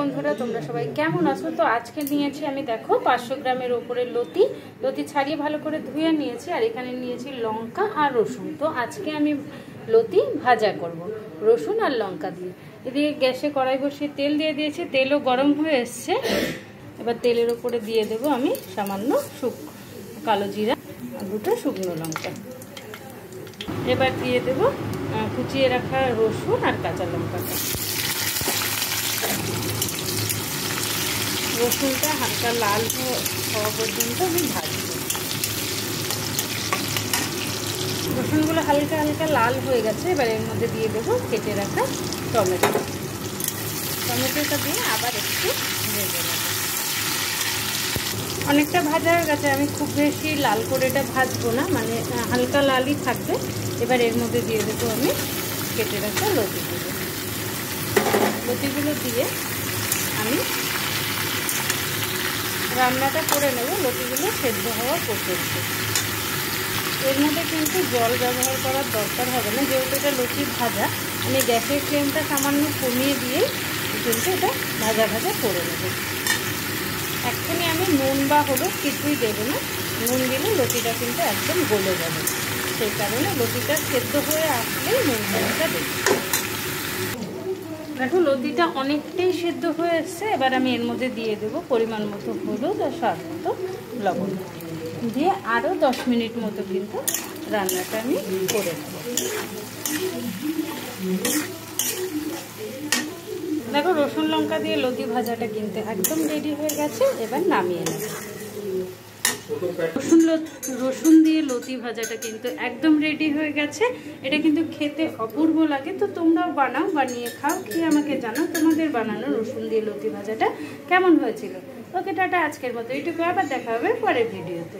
বন্ধুরা তোমরা সবাই কেমন আছো? তো আজকে নিয়েছি আমি দেখো 500 গ্রামের উপরে লতি ছাড়িয়ে ভালো করে ধুয়ে নিয়েছি। আর এখানে নিয়েছি লঙ্কা আর রসুন। তো আজকে আমি লতি ভাজা করব রসুন আর লঙ্কা দিয়ে। এদিকে গ্যাসে কড়াই বসিয়ে তেল দিয়ে দিয়েছি, তেলও গরম হয়ে এসছে। এবার তেলের উপরে দিয়ে দেব আমি সামান্য কালো জিরা আর 2টো শুকনো লঙ্কা। এবার দিয়ে দেব কুচিয়ে রাখা রসুন আর কাঁচা লঙ্কাটা। রসুনটা হালকা লাল হওয়া পর্যন্ত আমি ভাজব। রসুনগুলো হালকা হালকা লাল হয়ে গেছে। এবার এর মধ্যে দিয়ে দেবো কেটে রাখা টমেটোটা দিয়ে আবার একটু ভেজে নেব। অনেকটা ভাজা হয়ে গেছে, আমি খুব বেশি লাল করে এটা ভাজবো না, মানে হালকা লালই থাকবে। এবার এর মধ্যে দিয়ে দেবো আমি কেটে রাখা লতিগুলো দিয়ে আমি রান্নাটা করে নেব লতিগুলো সেদ্ধ হওয়া পর্যন্ত। এর মধ্যে কিন্তু জল ব্যবহার করার দরকার হবে না, যেহেতু এটা লতি ভাজা। আমি গ্যাসের ফ্লেমটা সামান্য কমিয়ে দিয়ে কিন্তু এটা ভাজা করে নেব। এক্ষুনি আমি নুন বা হলুদ কিছুই দেবো না, নুন দিলে লতিটা কিন্তু একদম গলে যাবে। সেই কারণে লতিটা সেদ্ধ হয়ে আসলেই নুন হলুদটা দেবো। দেখো লতিটা অনেকটাই সেদ্ধ হয়ে এসছে। এবার আমি এর মধ্যে দিয়ে দেবো পরিমাণ মতো হলুদ আর স্বাদ মতো লবণ দিয়ে আরও 10 মিনিট মতো কিন্তু রান্নাটা আমি করে নেব। দেখো রসুন লঙ্কা দিয়ে লতি ভাজাটা কিন্তু একদম রেডি হয়ে গেছে। এবার নামিয়ে নেব। রসুন দিয়ে লতি ভাজাটা কিন্তু একদম রেডি হয়ে গেছে। এটা কিন্তু খেতে অপূর্ব লাগে। তো তোমরাও বানাও, বানিয়ে খাও, খেয়ে আমাকে জানাও তোমাদের বানানো রসুন দিয়ে লতি ভাজাটা কেমন হয়েছিল। ওকে টাটা, আজকের মতো এইটুকু। আবার দেখা হবে পরের ভিডিওতে।